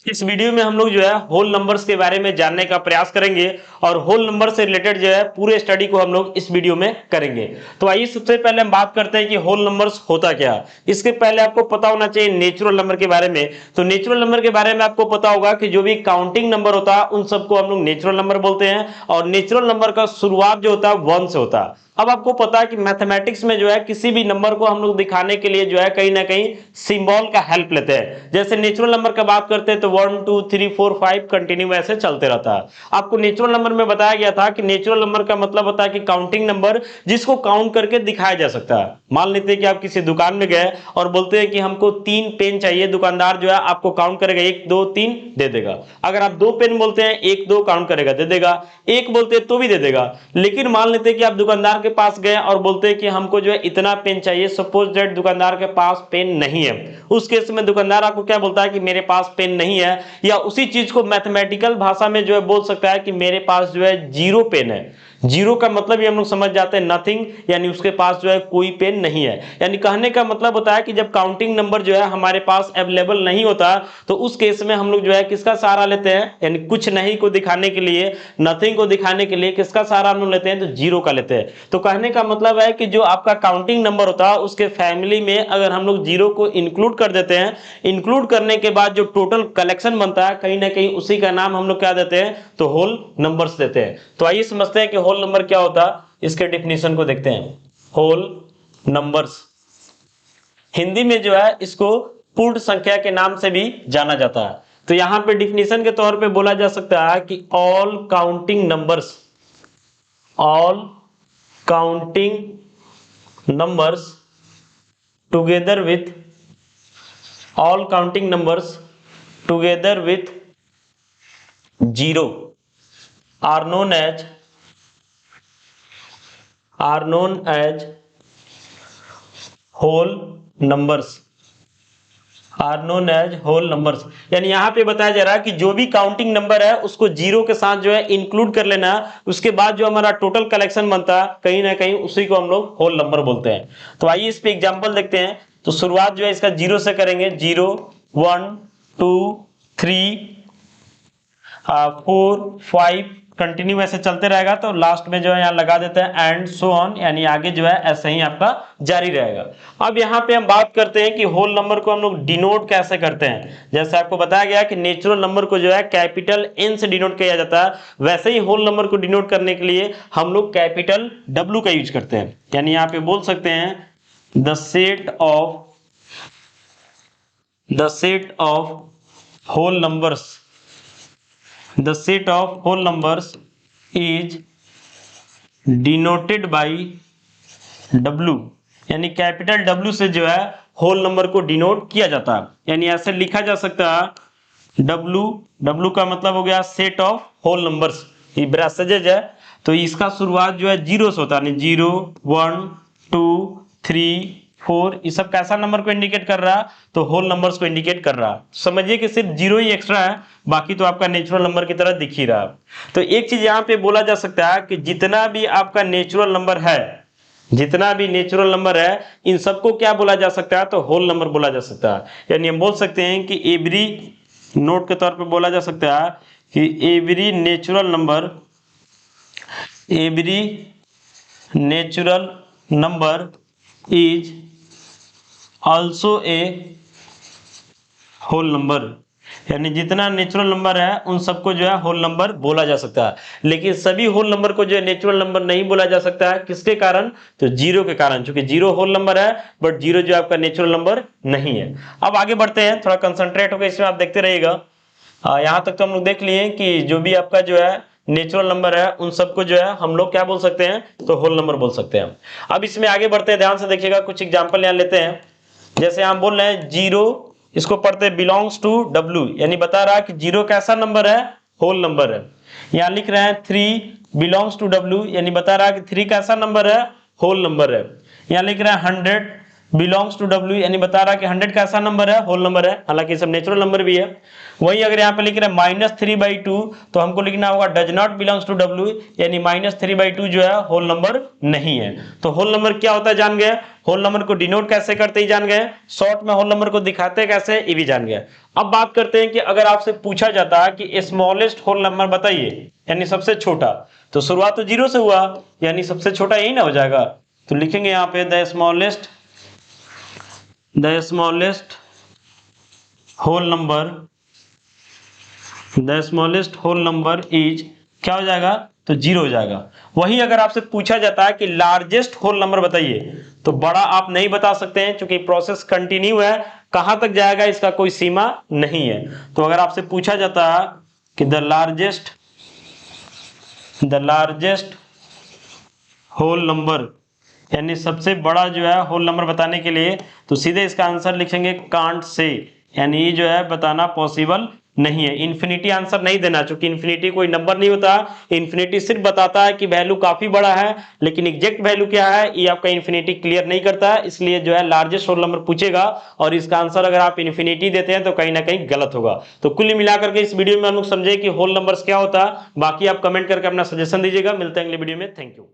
इस वीडियो में हम लोग जो है होल नंबर्स के बारे में जानने का प्रयास करेंगे और होल नंबर से रिलेटेड जो है पूरे स्टडी को हम लोग इस वीडियो में करेंगे। तो आइए सबसे पहले हम बात करते हैं कि होल नंबर्स होता क्या है। इसके पहले आपको पता होना चाहिए नेचुरल नंबर के बारे में। तो नेचुरल नंबर के बारे में आपको पता होगा कि जो भी काउंटिंग नंबर होता है उन सबको हम लोग नेचुरल नंबर बोलते हैं और नेचुरल नंबर का शुरुआत जो होता है 1 से होता है। अब आपको पता है कि मैथमेटिक्स में जो है किसी भी नंबर को हम लोग दिखाने के लिए जो है कहीं ना कहीं सिंबल का हेल्प लेते हैं। जैसे नेचुरल नंबर का बात करते हैं तो 1 2 3 4 5 कंटिन्यू ऐसे चलते रहता है। आपको नेचुरल नंबर में बताया गया था कि नेचुरल नंबर का मतलब होता है कि काउंटिंग नंबर जिसको काउंट करके दिखाया जा सकता है। मान लेते हैं कि आप किसी दुकान में गए और बोलते हैं कि हमको 3 पेन चाहिए, दुकानदार जो है आपको काउंट करेगा 1 2 3 दे देगा। अगर आप 2 पेन बोलते हैं 1 2 काउंट करेगा दे देगा, 1 बोलते हैं तो भी दे देगा। लेकिन मान लेते हैं कि आप दुकानदार के पास गए और बोलते हैं कि हमको जो है इतना पेन चाहिए, सपोज दैट दुकानदार के पास पेन नहीं है। उस केस में दुकानदार आपको क्या बोलता है कि मेरे पास पेन नहीं है, या उसी चीज को मैथमेटिकल भाषा में जो है बोल सकता है कि मेरे पास जो है 0 पेन है। जीरो का मतलब ही हम लोग समझ जाते हैं नथिंग, यानी उसके पास जो है कोई पेन नहीं है। यानी कहने का मतलब होता है कि जब काउंटिंग नंबर जो है हमारे पास अवेलेबल नहीं होता तो उस केस में हम लोग जो है किसका सहारा लेते हैं, यानी कुछ नहीं को दिखाने के लिए, नथिंग को दिखाने के लिए किसका सहारा हम लोग लेते हैं, तो जीरो का लेते हैं। तो कहने का मतलब है कि जो आपका काउंटिंग नंबर होता है उसके फैमिली में अगर हम लोग जीरो को इंक्लूड कर देते हैं, इंक्लूड करने के बाद जो टोटल कलेक्शन बनता है कहीं ना कहीं उसी का नाम हम लोग क्या देते हैं, तो होल नंबर्स देते हैं। तो आइए समझते हैं कि होल नंबर क्या होता है, इसके डेफिनेशन को देखते हैं। होल नंबर्स हिंदी में जो है इसको पूर्ण संख्या के नाम से भी जाना जाता है। तो यहां पे डिफिनेशन के तौर पे बोला जा सकता है कि all counting numbers, all counting numbers together with, all counting numbers together with zero are known as, are known as whole numbers, are known as whole numbers. यानी यहां पे बताया जा रहा है कि जो भी काउंटिंग नंबर है उसको जीरो के साथ जो है इंक्लूड कर लेना, उसके बाद जो हमारा टोटल कलेक्शन बनता है कहीं ना कहीं उसी को हम लोग होल नंबर बोलते हैं। तो आइए इस पे एग्जांपल देखते हैं। तो शुरुआत जो है इसका जीरो से करेंगे, 0 1 2 3 4 5 कंटिन्यू ऐसे चलते रहेगा। तो लास्ट में जो है यहाँ लगा देते हैं एंड सो ऑन, यानी आगे जो है ऐसे ही आपका जारी रहेगा। अब यहाँ पे हम बात करते हैं कि होल नंबर को हम लोग डिनोट कैसे करते हैं। जैसे आपको बताया गया कि नेचुरल नंबर को जो है कैपिटल N से डिनोट किया जाता है, वैसे ही होल नंबर को डिनोट करने के लिए हम लोग कैपिटल W का यूज करते हैं। यानी यहाँ पे बोल सकते हैं the set of whole numbers, the set of whole numbers is denoted by W, यानी कैपिटल W से जो है होल नंबर को डिनोट किया जाता है। यानी ऐसे लिखा जा सकता है W का मतलब हो गया सेट ऑफ होल नंबर्स, ये ब्रैसेज है। तो इसका शुरुआत जो है जीरो से होता है, 0 1 2 3 4, ये सब कैसा नंबर को इंडिकेट कर रहा है, तो होल नंबर्स को इंडिकेट कर रहा है। समझिए कि सिर्फ जीरो ही एक्स्ट्रा है, बाकी तो आपका नेचुरल नंबर की तरह दिख ही रहा है। तो एक चीज यहाँ पे बोला जा सकता है कि जितना भी आपका नेचुरल नंबर है, जितना भी नेचुरल नंबर है, इन सबको क्या बोला जा सकता है, तो होल नंबर बोला जा सकता है। यानी हम बोल सकते हैं कि एवरी, नोट के तौर पे बोला जा सकता है कि every natural number, every natural number is also a whole number. यानी जितना नेचुरल नंबर है उन सबको जो है होल नंबर बोला जा सकता है। लेकिन सभी होल नंबर को जो है नेचुरल नंबर नहीं बोला जा सकता है, किसके कारण, तो जीरो के कारण, क्योंकि जीरो होल नंबर है बट जीरो जो आपका नेचुरल नंबर नहीं है। अब आगे बढ़ते हैं, थोड़ा कंसंट्रेट होकर इसमें आप देखते रहिएगा। यहां तक तो हम लोग देख लिए कि जो भी आपका जो है नेचुरल नंबर है उन सबको जो है हम लोग क्या बोल सकते हैं, तो होल नंबर बोल सकते हैं। अब इसमें आगे बढ़ते हैं, ध्यान से देखिएगा, कुछ एग्जाम्पल यहाँ लेते हैं। जैसे हम बोल रहे हैं जीरो, इसको पढ़ते हैं बिलोंग्स टू W, यानी बता रहा है कि जीरो कैसा नंबर है, होल नंबर है। यहाँ लिख रहे हैं 3 बिलोंग्स टू W, यानी बता रहा है कि 3 कैसा नंबर है, होल नंबर है। यहाँ लिख रहे हैं 100 बिलोंग्स टू डब्ल्यू, यानी बता रहा है कि 100 कैसा नंबर है, होल नंबर है, हालांकि सब नेचुरल नंबर भी है। वही अगर यहाँ पे लिख रहे हैं -3/2 तो हमको लिखना होगा does not belongs to W, यानी -3/2 जो है होल नंबर नहीं है। तो होल नंबर क्या होता है जान गए, होल नंबर को डिनोट कैसे करते ही जान गए, शॉर्ट में होल नंबर को दिखाते कैसे ये भी जान गए। अब बात करते हैं कि अगर आपसे पूछा जाता है कि स्मॉलेस्ट होल नंबर बताइए, यानी सबसे छोटा, तो शुरुआत तो 0 से हुआ, यानी सबसे छोटा यही ना हो जाएगा। तो लिखेंगे यहाँ पे the smallest whole number is क्या हो जाएगा, तो 0 हो जाएगा। वही अगर आपसे पूछा जाता है कि लार्जेस्ट होल नंबर बताइए, तो बड़ा आप नहीं बता सकते हैं क्योंकि प्रोसेस कंटिन्यू है, कहां तक जाएगा इसका कोई सीमा नहीं है। तो अगर आपसे पूछा जाता है कि द लार्जेस्ट होल नंबर, यानी सबसे बड़ा जो है होल नंबर बताने के लिए, तो सीधे इसका आंसर लिखेंगे कांट से, यानी ये जो है बताना पॉसिबल नहीं है। इन्फिनिटी आंसर नहीं देना, चूंकि इन्फिनिटी कोई नंबर नहीं होता, इन्फिनिटी सिर्फ बताता है कि वैल्यू काफी बड़ा है, लेकिन एग्जैक्ट वैल्यू क्या है ये आपका इन्फिनिटी क्लियर नहीं करता है, इसलिए जो है लार्जेस्ट होल नंबर पूछेगा और इसका आंसर अगर आप इन्फिनिटी देते हैं तो कहीं ना कहीं गलत होगा। तो कुल मिलाकर के इस वीडियो में हम लोग समझे कि होल नंबर्स क्या होता है। बाकी आप कमेंट करके अपना सजेशन दीजिएगा। मिलते हैं अगले वीडियो में, थैंक यू।